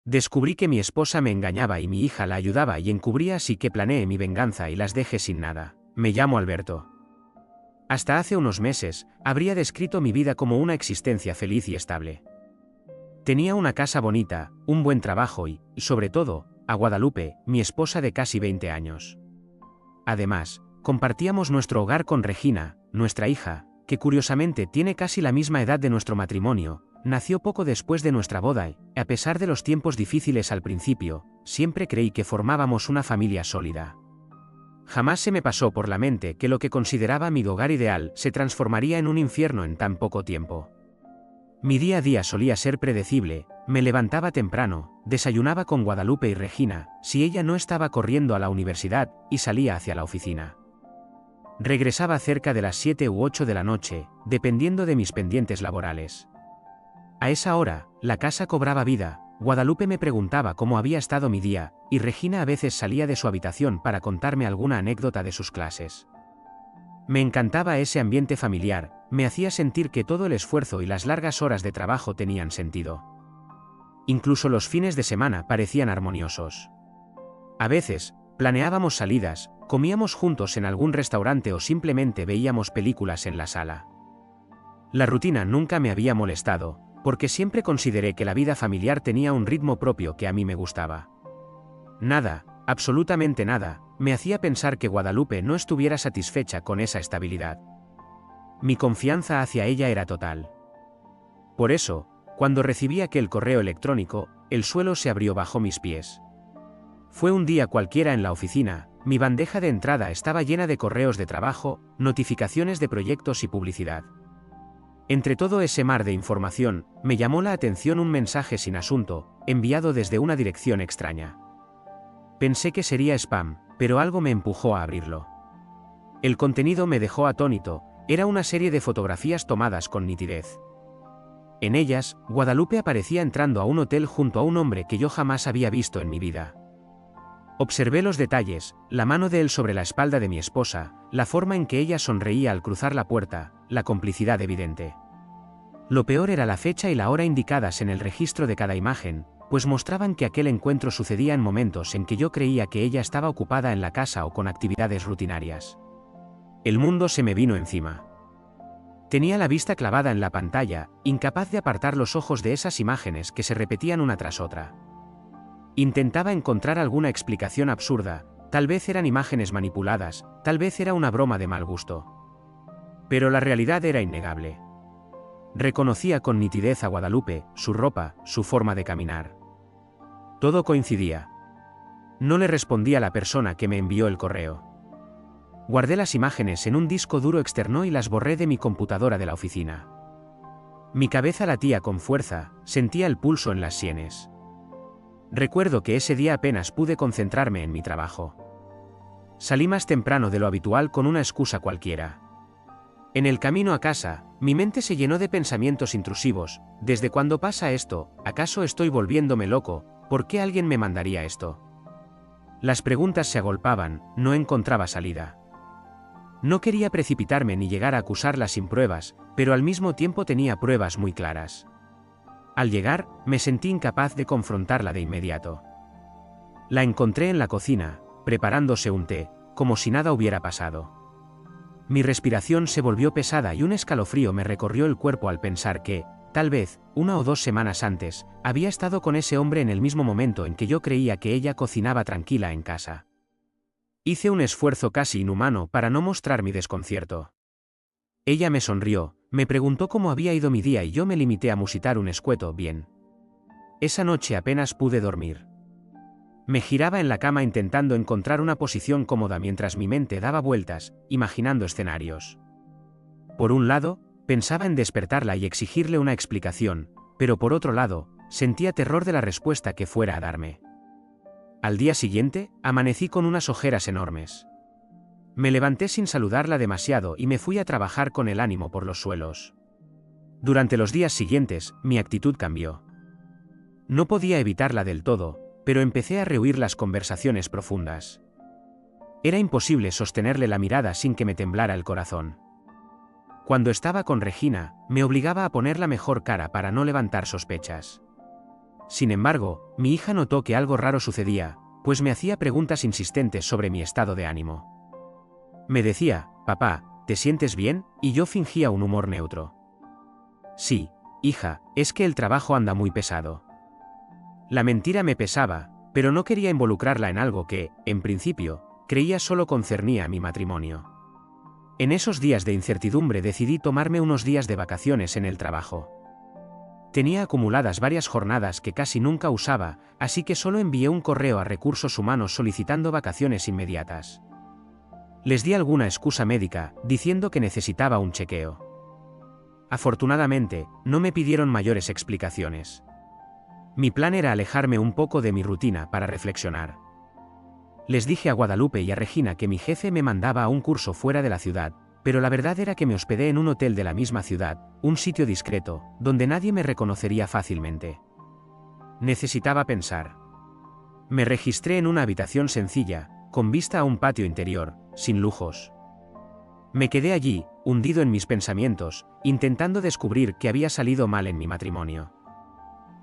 Descubrí que mi esposa me engañaba y mi hija la ayudaba y encubría, así que planeé mi venganza y las dejé sin nada. Me llamo Alberto. Hasta hace unos meses, habría descrito mi vida como una existencia feliz y estable. Tenía una casa bonita, un buen trabajo y, sobre todo, a Guadalupe, mi esposa de casi 20 años. Además, compartíamos nuestro hogar con Regina, nuestra hija, que curiosamente tiene casi la misma edad de nuestro matrimonio. Nació poco después de nuestra boda y, a pesar de los tiempos difíciles al principio, siempre creí que formábamos una familia sólida. Jamás se me pasó por la mente que lo que consideraba mi hogar ideal se transformaría en un infierno en tan poco tiempo. Mi día a día solía ser predecible, me levantaba temprano, desayunaba con Guadalupe y Regina, si ella no estaba corriendo a la universidad, y salía hacia la oficina. Regresaba cerca de las 7 u 8 de la noche, dependiendo de mis pendientes laborales. A esa hora, la casa cobraba vida, Guadalupe me preguntaba cómo había estado mi día, y Regina a veces salía de su habitación para contarme alguna anécdota de sus clases. Me encantaba ese ambiente familiar, me hacía sentir que todo el esfuerzo y las largas horas de trabajo tenían sentido. Incluso los fines de semana parecían armoniosos. A veces, planeábamos salidas, comíamos juntos en algún restaurante o simplemente veíamos películas en la sala. La rutina nunca me había molestado, porque siempre consideré que la vida familiar tenía un ritmo propio que a mí me gustaba. Nada, absolutamente nada, me hacía pensar que Guadalupe no estuviera satisfecha con esa estabilidad. Mi confianza hacia ella era total. Por eso, cuando recibí aquel correo electrónico, el suelo se abrió bajo mis pies. Fue un día cualquiera en la oficina, mi bandeja de entrada estaba llena de correos de trabajo, notificaciones de proyectos y publicidad. Entre todo ese mar de información, me llamó la atención un mensaje sin asunto, enviado desde una dirección extraña. Pensé que sería spam, pero algo me empujó a abrirlo. El contenido me dejó atónito, era una serie de fotografías tomadas con nitidez. En ellas, Guadalupe aparecía entrando a un hotel junto a un hombre que yo jamás había visto en mi vida. Observé los detalles, la mano de él sobre la espalda de mi esposa, la forma en que ella sonreía al cruzar la puerta, la complicidad evidente. Lo peor era la fecha y la hora indicadas en el registro de cada imagen, pues mostraban que aquel encuentro sucedía en momentos en que yo creía que ella estaba ocupada en la casa o con actividades rutinarias. El mundo se me vino encima. Tenía la vista clavada en la pantalla, incapaz de apartar los ojos de esas imágenes que se repetían una tras otra. Intentaba encontrar alguna explicación absurda, tal vez eran imágenes manipuladas, tal vez era una broma de mal gusto. Pero la realidad era innegable. Reconocía con nitidez a Guadalupe, su ropa, su forma de caminar. Todo coincidía. No le respondí a la persona que me envió el correo. Guardé las imágenes en un disco duro externo y las borré de mi computadora de la oficina. Mi cabeza latía con fuerza, sentía el pulso en las sienes. Recuerdo que ese día apenas pude concentrarme en mi trabajo. Salí más temprano de lo habitual con una excusa cualquiera. En el camino a casa, mi mente se llenó de pensamientos intrusivos. ¿Desde cuándo pasa esto? ¿Acaso estoy volviéndome loco? ¿Por qué alguien me mandaría esto? Las preguntas se agolpaban, no encontraba salida. No quería precipitarme ni llegar a acusarla sin pruebas, pero al mismo tiempo tenía pruebas muy claras. Al llegar, me sentí incapaz de confrontarla de inmediato. La encontré en la cocina, preparándose un té, como si nada hubiera pasado. Mi respiración se volvió pesada y un escalofrío me recorrió el cuerpo al pensar que, tal vez, 1 o 2 semanas antes, había estado con ese hombre en el mismo momento en que yo creía que ella cocinaba tranquila en casa. Hice un esfuerzo casi inhumano para no mostrar mi desconcierto. Ella me sonrió, me preguntó cómo había ido mi día y yo me limité a musitar un escueto bien. Esa noche apenas pude dormir. Me giraba en la cama intentando encontrar una posición cómoda mientras mi mente daba vueltas, imaginando escenarios. Por un lado, pensaba en despertarla y exigirle una explicación, pero por otro lado, sentía terror de la respuesta que fuera a darme. Al día siguiente, amanecí con unas ojeras enormes. Me levanté sin saludarla demasiado y me fui a trabajar con el ánimo por los suelos. Durante los días siguientes, mi actitud cambió. No podía evitarla del todo, pero empecé a rehuir las conversaciones profundas. Era imposible sostenerle la mirada sin que me temblara el corazón. Cuando estaba con Regina, me obligaba a poner la mejor cara para no levantar sospechas. Sin embargo, mi hija notó que algo raro sucedía, pues me hacía preguntas insistentes sobre mi estado de ánimo. Me decía, papá, ¿te sientes bien? Y yo fingía un humor neutro. Sí, hija, es que el trabajo anda muy pesado. La mentira me pesaba, pero no quería involucrarla en algo que, en principio, creía solo concernía a mi matrimonio. En esos días de incertidumbre decidí tomarme unos días de vacaciones en el trabajo. Tenía acumuladas varias jornadas que casi nunca usaba, así que solo envié un correo a Recursos Humanos solicitando vacaciones inmediatas. Les di alguna excusa médica, diciendo que necesitaba un chequeo. Afortunadamente, no me pidieron mayores explicaciones. Mi plan era alejarme un poco de mi rutina para reflexionar. Les dije a Guadalupe y a Regina que mi jefe me mandaba a un curso fuera de la ciudad, pero la verdad era que me hospedé en un hotel de la misma ciudad, un sitio discreto, donde nadie me reconocería fácilmente. Necesitaba pensar. Me registré en una habitación sencilla, con vista a un patio interior, sin lujos. Me quedé allí, hundido en mis pensamientos, intentando descubrir qué había salido mal en mi matrimonio.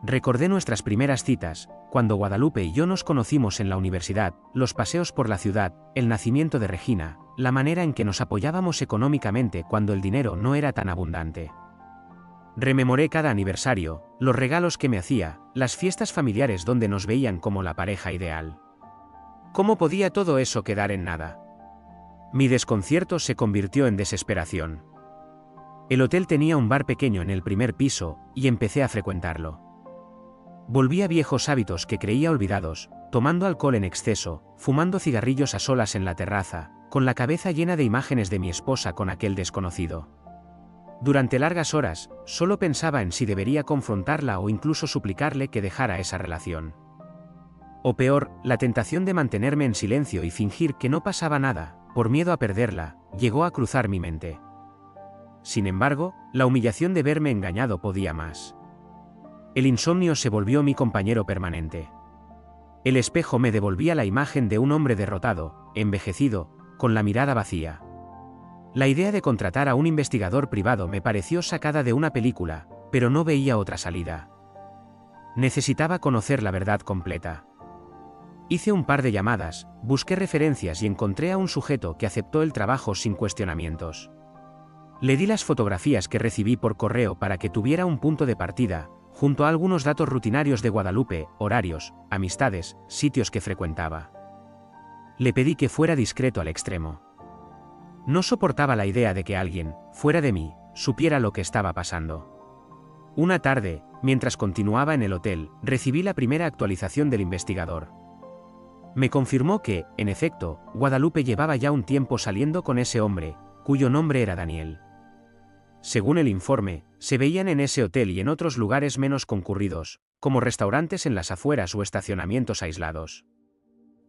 Recordé nuestras primeras citas, cuando Guadalupe y yo nos conocimos en la universidad, los paseos por la ciudad, el nacimiento de Regina, la manera en que nos apoyábamos económicamente cuando el dinero no era tan abundante. Rememoré cada aniversario, los regalos que me hacía, las fiestas familiares donde nos veían como la pareja ideal. ¿Cómo podía todo eso quedar en nada? Mi desconcierto se convirtió en desesperación. El hotel tenía un bar pequeño en el primer piso, y empecé a frecuentarlo. Volví a viejos hábitos que creía olvidados, tomando alcohol en exceso, fumando cigarrillos a solas en la terraza, con la cabeza llena de imágenes de mi esposa con aquel desconocido. Durante largas horas, solo pensaba en si debería confrontarla o incluso suplicarle que dejara esa relación. O peor, la tentación de mantenerme en silencio y fingir que no pasaba nada, por miedo a perderla, llegó a cruzar mi mente. Sin embargo, la humillación de verme engañado podía más. El insomnio se volvió mi compañero permanente. El espejo me devolvía la imagen de un hombre derrotado, envejecido, con la mirada vacía. La idea de contratar a un investigador privado me pareció sacada de una película, pero no veía otra salida. Necesitaba conocer la verdad completa. Hice un par de llamadas, busqué referencias y encontré a un sujeto que aceptó el trabajo sin cuestionamientos. Le di las fotografías que recibí por correo para que tuviera un punto de partida, junto a algunos datos rutinarios de Guadalupe, horarios, amistades, sitios que frecuentaba. Le pedí que fuera discreto al extremo. No soportaba la idea de que alguien, fuera de mí, supiera lo que estaba pasando. Una tarde, mientras continuaba en el hotel, recibí la primera actualización del investigador. Me confirmó que, en efecto, Guadalupe llevaba ya un tiempo saliendo con ese hombre, cuyo nombre era Daniel. Según el informe, se veían en ese hotel y en otros lugares menos concurridos, como restaurantes en las afueras o estacionamientos aislados.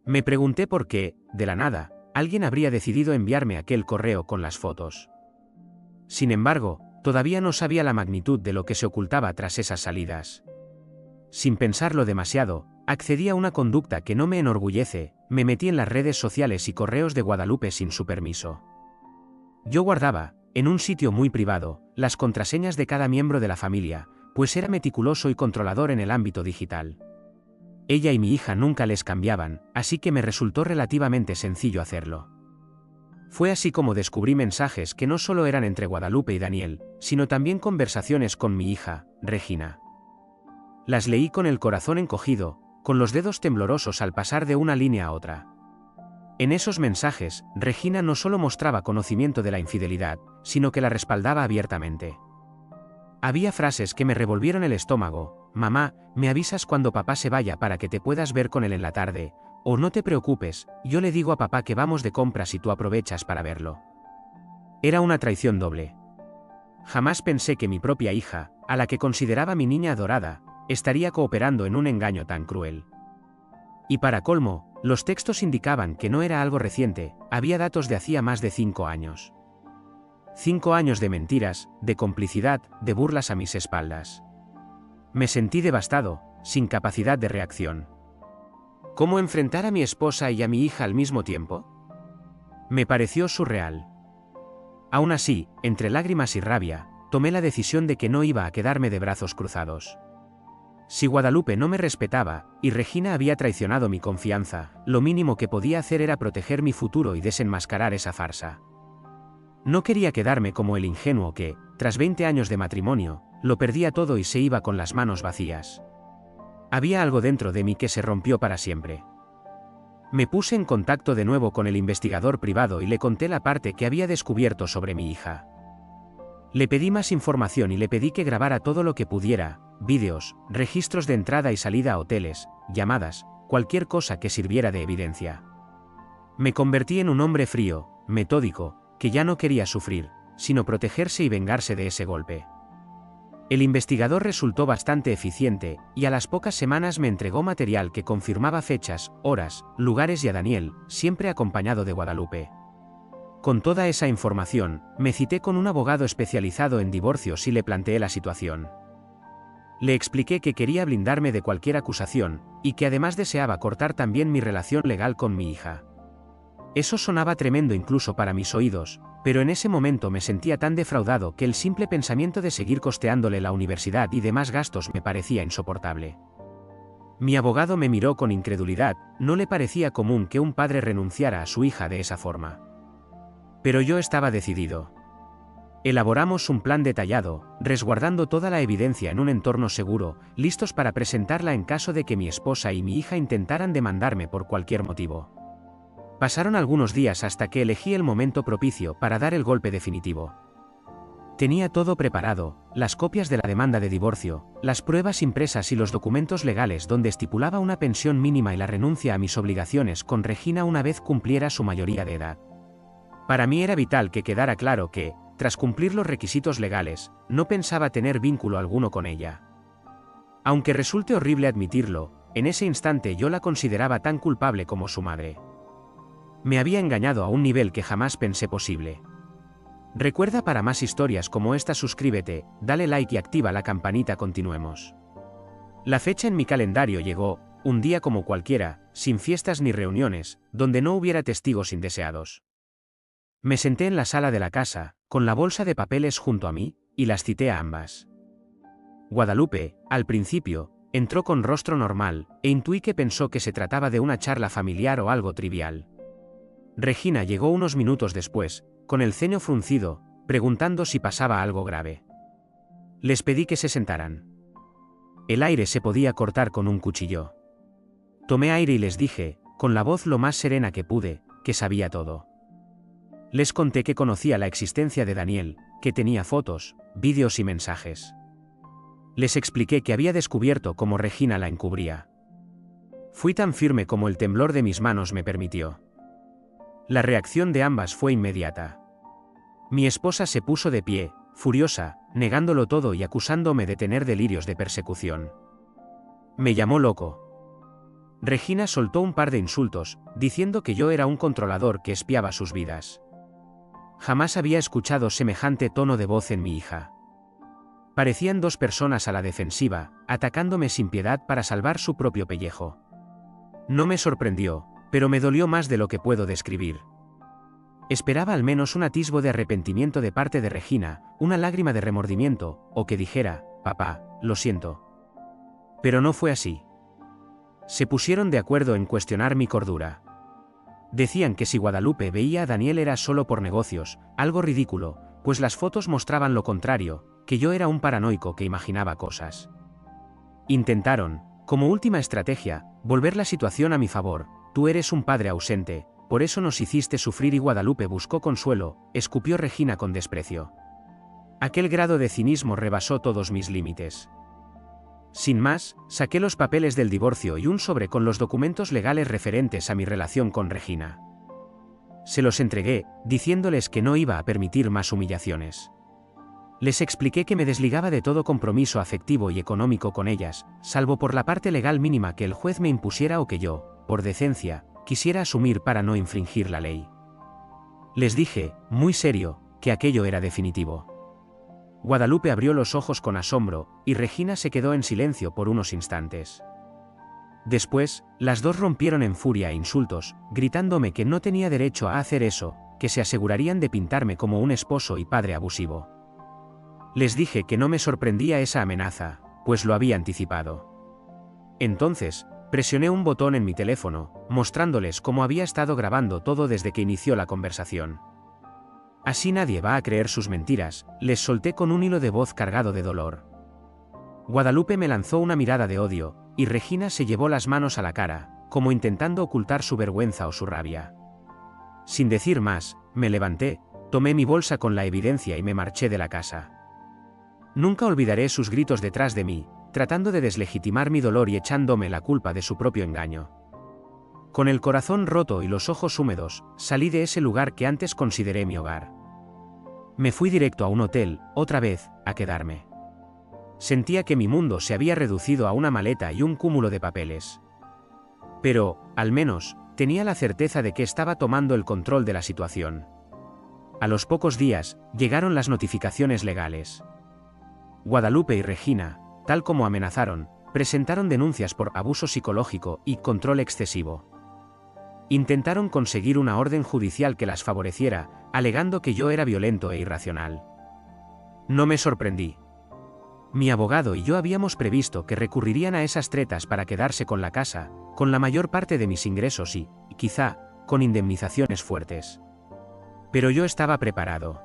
Me pregunté por qué, de la nada, alguien habría decidido enviarme aquel correo con las fotos. Sin embargo, todavía no sabía la magnitud de lo que se ocultaba tras esas salidas. Sin pensarlo demasiado, accedí a una conducta que no me enorgullece, me metí en las redes sociales y correos de Guadalupe sin su permiso. Yo guardaba, en un sitio muy privado, las contraseñas de cada miembro de la familia, pues era meticuloso y controlador en el ámbito digital. Ella y mi hija nunca les cambiaban, así que me resultó relativamente sencillo hacerlo. Fue así como descubrí mensajes que no solo eran entre Guadalupe y Daniel, sino también conversaciones con mi hija, Regina. Las leí con el corazón encogido, con los dedos temblorosos al pasar de una línea a otra. En esos mensajes, Regina no solo mostraba conocimiento de la infidelidad, sino que la respaldaba abiertamente. Había frases que me revolvieron el estómago: mamá, me avisas cuando papá se vaya para que te puedas ver con él en la tarde, o no te preocupes, yo le digo a papá que vamos de compras y tú aprovechas para verlo. Era una traición doble. Jamás pensé que mi propia hija, a la que consideraba mi niña adorada, estaría cooperando en un engaño tan cruel. Y para colmo, los textos indicaban que no era algo reciente, había datos de hacía más de 5 años. 5 años de mentiras, de complicidad, de burlas a mis espaldas. Me sentí devastado, sin capacidad de reacción. ¿Cómo enfrentar a mi esposa y a mi hija al mismo tiempo? Me pareció surreal. Aún así, entre lágrimas y rabia, tomé la decisión de que no iba a quedarme de brazos cruzados. Si Guadalupe no me respetaba, y Regina había traicionado mi confianza, lo mínimo que podía hacer era proteger mi futuro y desenmascarar esa farsa. No quería quedarme como el ingenuo que, tras 20 años de matrimonio, lo perdía todo y se iba con las manos vacías. Había algo dentro de mí que se rompió para siempre. Me puse en contacto de nuevo con el investigador privado y le conté la parte que había descubierto sobre mi hija. Le pedí más información y le pedí que grabara todo lo que pudiera, vídeos, registros de entrada y salida a hoteles, llamadas, cualquier cosa que sirviera de evidencia. Me convertí en un hombre frío, metódico, que ya no quería sufrir, sino protegerse y vengarse de ese golpe. El investigador resultó bastante eficiente, y a las pocas semanas me entregó material que confirmaba fechas, horas, lugares y a Daniel, siempre acompañado de Guadalupe. Con toda esa información, me cité con un abogado especializado en divorcios y le planteé la situación. Le expliqué que quería blindarme de cualquier acusación, y que además deseaba cortar también mi relación legal con mi hija. Eso sonaba tremendo incluso para mis oídos, pero en ese momento me sentía tan defraudado que el simple pensamiento de seguir costeándole la universidad y demás gastos me parecía insoportable. Mi abogado me miró con incredulidad, no le parecía común que un padre renunciara a su hija de esa forma. Pero yo estaba decidido. Elaboramos un plan detallado, resguardando toda la evidencia en un entorno seguro, listos para presentarla en caso de que mi esposa y mi hija intentaran demandarme por cualquier motivo. Pasaron algunos días hasta que elegí el momento propicio para dar el golpe definitivo. Tenía todo preparado, las copias de la demanda de divorcio, las pruebas impresas y los documentos legales donde estipulaba una pensión mínima y la renuncia a mis obligaciones con Regina una vez cumpliera su mayoría de edad. Para mí era vital que quedara claro que, tras cumplir los requisitos legales, no pensaba tener vínculo alguno con ella. Aunque resulte horrible admitirlo, en ese instante yo la consideraba tan culpable como su madre. Me había engañado a un nivel que jamás pensé posible. Recuerda, para más historias como esta suscríbete, dale like y activa la campanita. Continuemos. La fecha en mi calendario llegó, un día como cualquiera, sin fiestas ni reuniones, donde no hubiera testigos indeseados. Me senté en la sala de la casa, con la bolsa de papeles junto a mí, y las cité a ambas. Guadalupe, al principio, entró con rostro normal, e intuí que pensó que se trataba de una charla familiar o algo trivial. Regina llegó unos minutos después, con el ceño fruncido, preguntando si pasaba algo grave. Les pedí que se sentaran. El aire se podía cortar con un cuchillo. Tomé aire y les dije, con la voz lo más serena que pude, que sabía todo. Les conté que conocía la existencia de Daniel, que tenía fotos, vídeos y mensajes. Les expliqué que había descubierto cómo Regina la encubría. Fui tan firme como el temblor de mis manos me permitió. La reacción de ambas fue inmediata. Mi esposa se puso de pie, furiosa, negándolo todo y acusándome de tener delirios de persecución. Me llamó loco. Regina soltó un par de insultos, diciendo que yo era un controlador que espiaba sus vidas. Jamás había escuchado semejante tono de voz en mi hija. Parecían dos personas a la defensiva, atacándome sin piedad para salvar su propio pellejo. No me sorprendió, pero me dolió más de lo que puedo describir. Esperaba al menos un atisbo de arrepentimiento de parte de Regina, una lágrima de remordimiento, o que dijera, papá, lo siento. Pero no fue así. Se pusieron de acuerdo en cuestionar mi cordura. Decían que si Guadalupe veía a Daniel era solo por negocios, algo ridículo, pues las fotos mostraban lo contrario, que yo era un paranoico que imaginaba cosas. Intentaron, como última estrategia, volver la situación a mi favor. Tú eres un padre ausente, por eso nos hiciste sufrir, y Guadalupe buscó consuelo, escupió Regina con desprecio. Aquel grado de cinismo rebasó todos mis límites. Sin más, saqué los papeles del divorcio y un sobre con los documentos legales referentes a mi relación con Regina. Se los entregué, diciéndoles que no iba a permitir más humillaciones. Les expliqué que me desligaba de todo compromiso afectivo y económico con ellas, salvo por la parte legal mínima que el juez me impusiera o que yo, por decencia, quisiera asumir para no infringir la ley. Les dije, muy serio, que aquello era definitivo. Guadalupe abrió los ojos con asombro, y Regina se quedó en silencio por unos instantes. Después, las dos rompieron en furia e insultos, gritándome que no tenía derecho a hacer eso, que se asegurarían de pintarme como un esposo y padre abusivo. Les dije que no me sorprendía esa amenaza, pues lo había anticipado. Entonces, presioné un botón en mi teléfono, mostrándoles cómo había estado grabando todo desde que inició la conversación. Así nadie va a creer sus mentiras, les solté con un hilo de voz cargado de dolor. Guadalupe me lanzó una mirada de odio, y Regina se llevó las manos a la cara, como intentando ocultar su vergüenza o su rabia. Sin decir más, me levanté, tomé mi bolsa con la evidencia y me marché de la casa. Nunca olvidaré sus gritos detrás de mí, tratando de deslegitimar mi dolor y echándome la culpa de su propio engaño. Con el corazón roto y los ojos húmedos, salí de ese lugar que antes consideré mi hogar. Me fui directo a un hotel, otra vez, a quedarme. Sentía que mi mundo se había reducido a una maleta y un cúmulo de papeles. Pero, al menos, tenía la certeza de que estaba tomando el control de la situación. A los pocos días, llegaron las notificaciones legales. Guadalupe y Regina, tal como amenazaron, presentaron denuncias por abuso psicológico y control excesivo. Intentaron conseguir una orden judicial que las favoreciera, alegando que yo era violento e irracional. No me sorprendí. Mi abogado y yo habíamos previsto que recurrirían a esas tretas para quedarse con la casa, con la mayor parte de mis ingresos y, quizá, con indemnizaciones fuertes. Pero yo estaba preparado.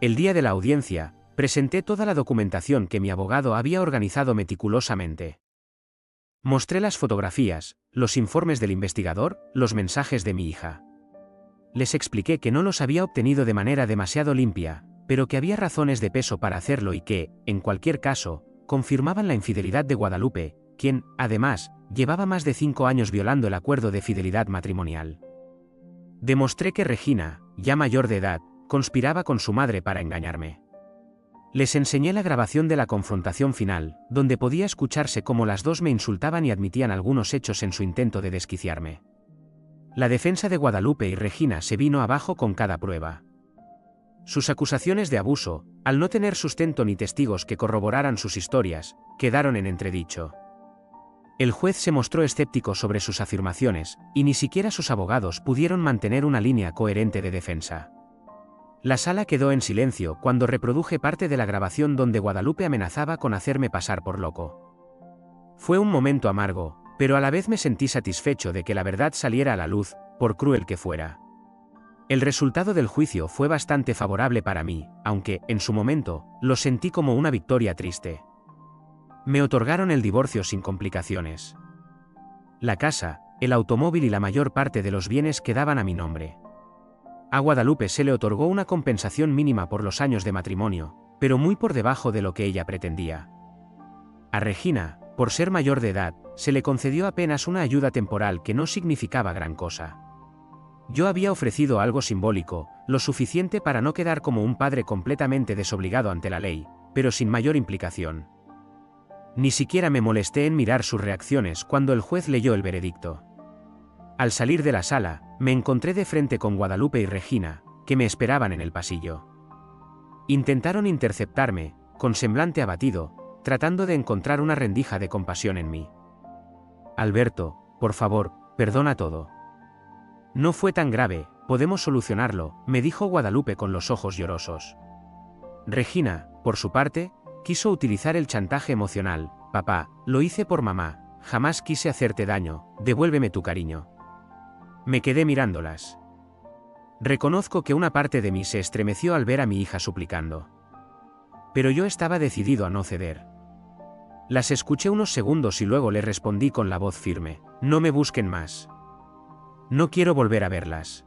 El día de la audiencia, presenté toda la documentación que mi abogado había organizado meticulosamente. Mostré las fotografías, los informes del investigador, los mensajes de mi hija. Les expliqué que no los había obtenido de manera demasiado limpia, pero que había razones de peso para hacerlo y que, en cualquier caso, confirmaban la infidelidad de Guadalupe, quien, además, llevaba más de 5 años violando el acuerdo de fidelidad matrimonial. Demostré que Regina, ya mayor de edad, conspiraba con su madre para engañarme. Les enseñé la grabación de la confrontación final, donde podía escucharse cómo las dos me insultaban y admitían algunos hechos en su intento de desquiciarme. La defensa de Guadalupe y Regina se vino abajo con cada prueba. Sus acusaciones de abuso, al no tener sustento ni testigos que corroboraran sus historias, quedaron en entredicho. El juez se mostró escéptico sobre sus afirmaciones, y ni siquiera sus abogados pudieron mantener una línea coherente de defensa. La sala quedó en silencio cuando reproduje parte de la grabación donde Guadalupe amenazaba con hacerme pasar por loco. Fue un momento amargo, pero a la vez me sentí satisfecho de que la verdad saliera a la luz, por cruel que fuera. El resultado del juicio fue bastante favorable para mí, aunque, en su momento, lo sentí como una victoria triste. Me otorgaron el divorcio sin complicaciones. La casa, el automóvil y la mayor parte de los bienes quedaban a mi nombre. A Guadalupe se le otorgó una compensación mínima por los años de matrimonio, pero muy por debajo de lo que ella pretendía. A Regina, por ser mayor de edad, se le concedió apenas una ayuda temporal que no significaba gran cosa. Yo había ofrecido algo simbólico, lo suficiente para no quedar como un padre completamente desobligado ante la ley, pero sin mayor implicación. Ni siquiera me molesté en mirar sus reacciones cuando el juez leyó el veredicto. Al salir de la sala, me encontré de frente con Guadalupe y Regina, que me esperaban en el pasillo. Intentaron interceptarme, con semblante abatido, tratando de encontrar una rendija de compasión en mí. Alberto, por favor, perdona todo. No fue tan grave, podemos solucionarlo, me dijo Guadalupe con los ojos llorosos. Regina, por su parte, quiso utilizar el chantaje emocional. Papá, lo hice por mamá, jamás quise hacerte daño, devuélveme tu cariño. Me quedé mirándolas. Reconozco que una parte de mí se estremeció al ver a mi hija suplicando. Pero yo estaba decidido a no ceder. Las escuché unos segundos y luego le respondí con la voz firme: no me busquen más. No quiero volver a verlas.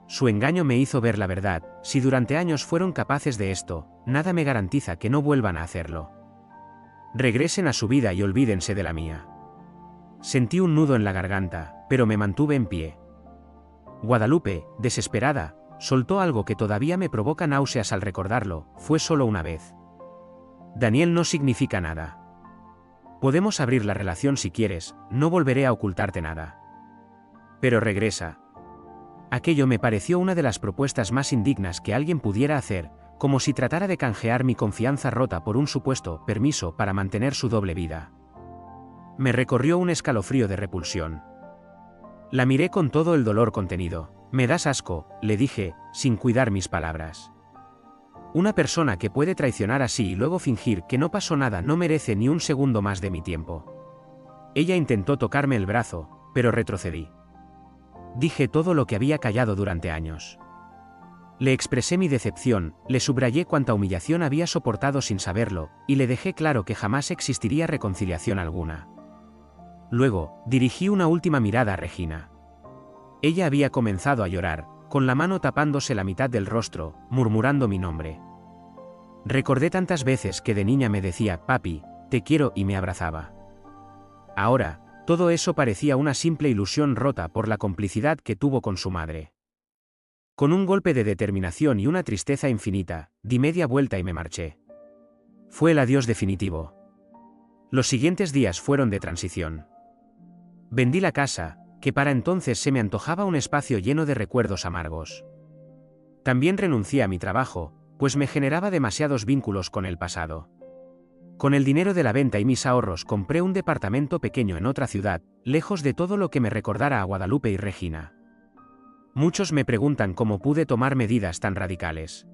Su engaño me hizo ver la verdad: si durante años fueron capaces de esto, nada me garantiza que no vuelvan a hacerlo. Regresen a su vida y olvídense de la mía. Sentí un nudo en la garganta, pero me mantuve en pie. Guadalupe, desesperada, soltó algo que todavía me provoca náuseas al recordarlo: fue solo una vez. Daniel no significa nada. Podemos abrir la relación si quieres, no volveré a ocultarte nada. Pero regresa. Aquello me pareció una de las propuestas más indignas que alguien pudiera hacer, como si tratara de canjear mi confianza rota por un supuesto permiso para mantener su doble vida. Me recorrió un escalofrío de repulsión. La miré con todo el dolor contenido. Me das asco, le dije, sin cuidar mis palabras. Una persona que puede traicionar así y luego fingir que no pasó nada no merece ni un segundo más de mi tiempo. Ella intentó tocarme el brazo, pero retrocedí. Dije todo lo que había callado durante años. Le expresé mi decepción, le subrayé cuánta humillación había soportado sin saberlo, y le dejé claro que jamás existiría reconciliación alguna. Luego, dirigí una última mirada a Regina. Ella había comenzado a llorar, con la mano tapándose la mitad del rostro, murmurando mi nombre. Recordé tantas veces que de niña me decía, papi, te quiero, y me abrazaba. Ahora, todo eso parecía una simple ilusión rota por la complicidad que tuvo con su madre. Con un golpe de determinación y una tristeza infinita, di media vuelta y me marché. Fue el adiós definitivo. Los siguientes días fueron de transición. Vendí la casa, que para entonces se me antojaba un espacio lleno de recuerdos amargos. También renuncié a mi trabajo, pues me generaba demasiados vínculos con el pasado. Con el dinero de la venta y mis ahorros compré un departamento pequeño en otra ciudad, lejos de todo lo que me recordara a Guadalupe y Regina. Muchos me preguntan cómo pude tomar medidas tan radicales.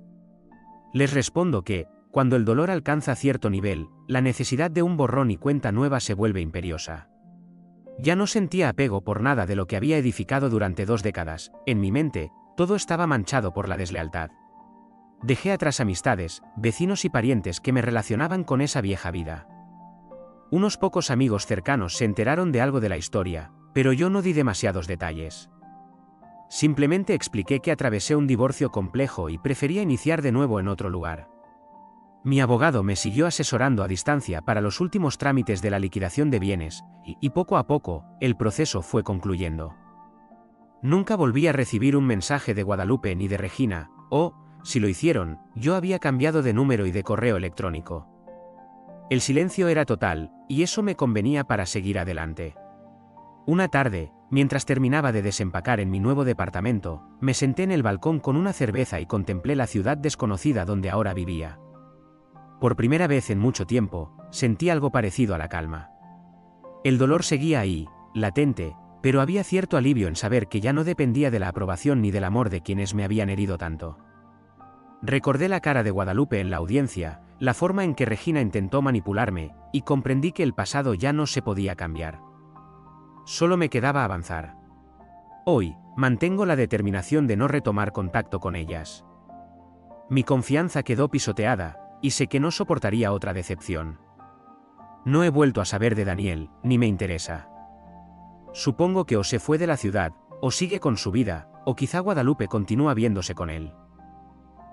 Les respondo que, cuando el dolor alcanza cierto nivel, la necesidad de un borrón y cuenta nueva se vuelve imperiosa. Ya no sentía apego por nada de lo que había edificado durante 2 décadas, en mi mente, todo estaba manchado por la deslealtad. Dejé atrás amistades, vecinos y parientes que me relacionaban con esa vieja vida. Unos pocos amigos cercanos se enteraron de algo de la historia, pero yo no di demasiados detalles. Simplemente expliqué que atravesé un divorcio complejo y prefería iniciar de nuevo en otro lugar. Mi abogado me siguió asesorando a distancia para los últimos trámites de la liquidación de bienes, y poco a poco, el proceso fue concluyendo. Nunca volví a recibir un mensaje de Guadalupe ni de Regina, o, si lo hicieron, yo había cambiado de número y de correo electrónico. El silencio era total, y eso me convenía para seguir adelante. Una tarde, mientras terminaba de desempacar en mi nuevo departamento, me senté en el balcón con una cerveza y contemplé la ciudad desconocida donde ahora vivía. Por primera vez en mucho tiempo, sentí algo parecido a la calma. El dolor seguía ahí, latente, pero había cierto alivio en saber que ya no dependía de la aprobación ni del amor de quienes me habían herido tanto. Recordé la cara de Guadalupe en la audiencia, la forma en que Regina intentó manipularme, y comprendí que el pasado ya no se podía cambiar. Solo me quedaba avanzar. Hoy, mantengo la determinación de no retomar contacto con ellas. Mi confianza quedó pisoteada, y sé que no soportaría otra decepción. No he vuelto a saber de Daniel, ni me interesa. Supongo que o se fue de la ciudad, o sigue con su vida, o quizá Guadalupe continúa viéndose con él.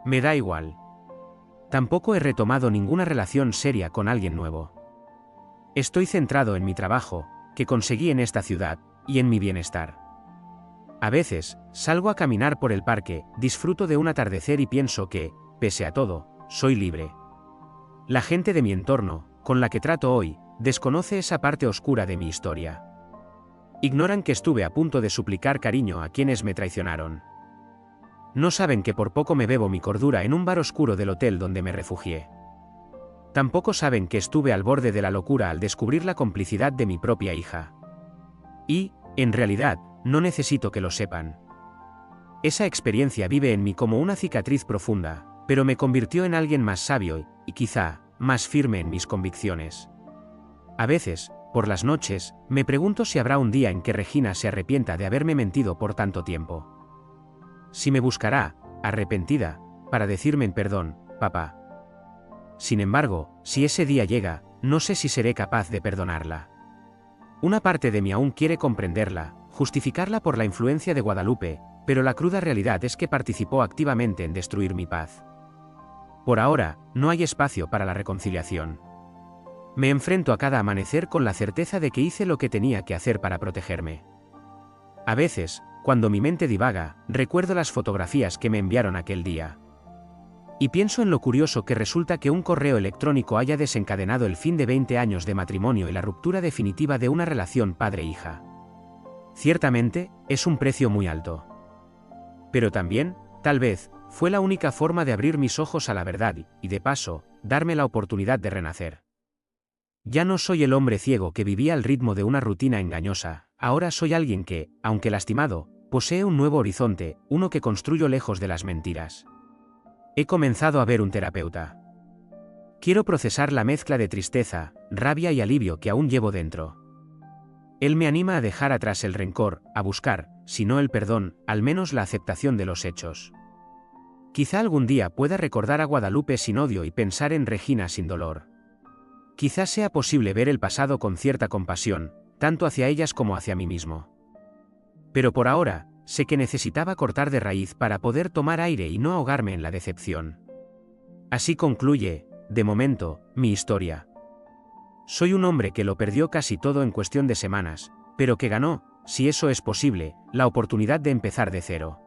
Me da igual. Tampoco he retomado ninguna relación seria con alguien nuevo. Estoy centrado en mi trabajo, que conseguí en esta ciudad, y en mi bienestar. A veces, salgo a caminar por el parque, disfruto de un atardecer y pienso que, pese a todo, soy libre. La gente de mi entorno, con la que trato hoy, desconoce esa parte oscura de mi historia. Ignoran que estuve a punto de suplicar cariño a quienes me traicionaron. No saben que por poco me bebo mi cordura en un bar oscuro del hotel donde me refugié. Tampoco saben que estuve al borde de la locura al descubrir la complicidad de mi propia hija. Y, en realidad, no necesito que lo sepan. Esa experiencia vive en mí como una cicatriz profunda, pero me convirtió en alguien más sabio y quizá, más firme en mis convicciones. A veces, por las noches, me pregunto si habrá un día en que Regina se arrepienta de haberme mentido por tanto tiempo. Si me buscará, arrepentida, para decirme en perdón, papá. Sin embargo, si ese día llega, no sé si seré capaz de perdonarla. Una parte de mí aún quiere comprenderla, justificarla por la influencia de Guadalupe, pero la cruda realidad es que participó activamente en destruir mi paz. Por ahora, no hay espacio para la reconciliación. Me enfrento a cada amanecer con la certeza de que hice lo que tenía que hacer para protegerme. A veces, cuando mi mente divaga, recuerdo las fotografías que me enviaron aquel día. Y pienso en lo curioso que resulta que un correo electrónico haya desencadenado el fin de 20 años de matrimonio y la ruptura definitiva de una relación padre-hija. Ciertamente, es un precio muy alto. Pero también, tal vez, fue la única forma de abrir mis ojos a la verdad y, de paso, darme la oportunidad de renacer. Ya no soy el hombre ciego que vivía al ritmo de una rutina engañosa, ahora soy alguien que, aunque lastimado, posee un nuevo horizonte, uno que construyo lejos de las mentiras. He comenzado a ver un terapeuta. Quiero procesar la mezcla de tristeza, rabia y alivio que aún llevo dentro. Él me anima a dejar atrás el rencor, a buscar, si no el perdón, al menos la aceptación de los hechos. Quizá algún día pueda recordar a Guadalupe sin odio y pensar en Regina sin dolor. Quizá sea posible ver el pasado con cierta compasión, tanto hacia ellas como hacia mí mismo. Pero por ahora, sé que necesitaba cortar de raíz para poder tomar aire y no ahogarme en la decepción. Así concluye, de momento, mi historia. Soy un hombre que lo perdió casi todo en cuestión de semanas, pero que ganó, si eso es posible, la oportunidad de empezar de cero.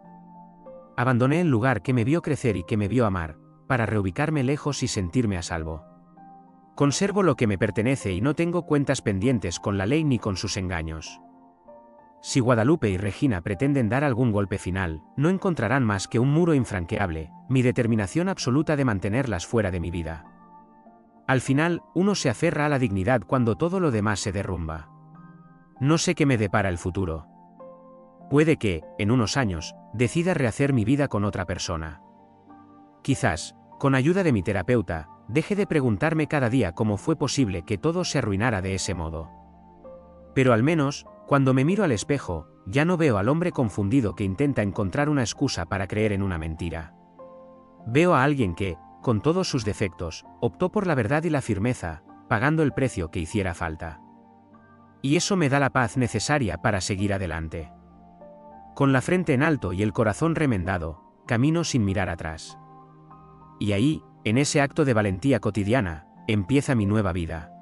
Abandoné el lugar que me vio crecer y que me vio amar, para reubicarme lejos y sentirme a salvo. Conservo lo que me pertenece y no tengo cuentas pendientes con la ley ni con sus engaños. Si Guadalupe y Regina pretenden dar algún golpe final, no encontrarán más que un muro infranqueable, mi determinación absoluta de mantenerlas fuera de mi vida. Al final, uno se aferra a la dignidad cuando todo lo demás se derrumba. No sé qué me depara el futuro. Puede que, en unos años, decida rehacer mi vida con otra persona. Quizás, con ayuda de mi terapeuta, deje de preguntarme cada día cómo fue posible que todo se arruinara de ese modo. Pero al menos, cuando me miro al espejo, ya no veo al hombre confundido que intenta encontrar una excusa para creer en una mentira. Veo a alguien que, con todos sus defectos, optó por la verdad y la firmeza, pagando el precio que hiciera falta. Y eso me da la paz necesaria para seguir adelante. Con la frente en alto y el corazón remendado, camino sin mirar atrás. Y ahí, en ese acto de valentía cotidiana, empieza mi nueva vida.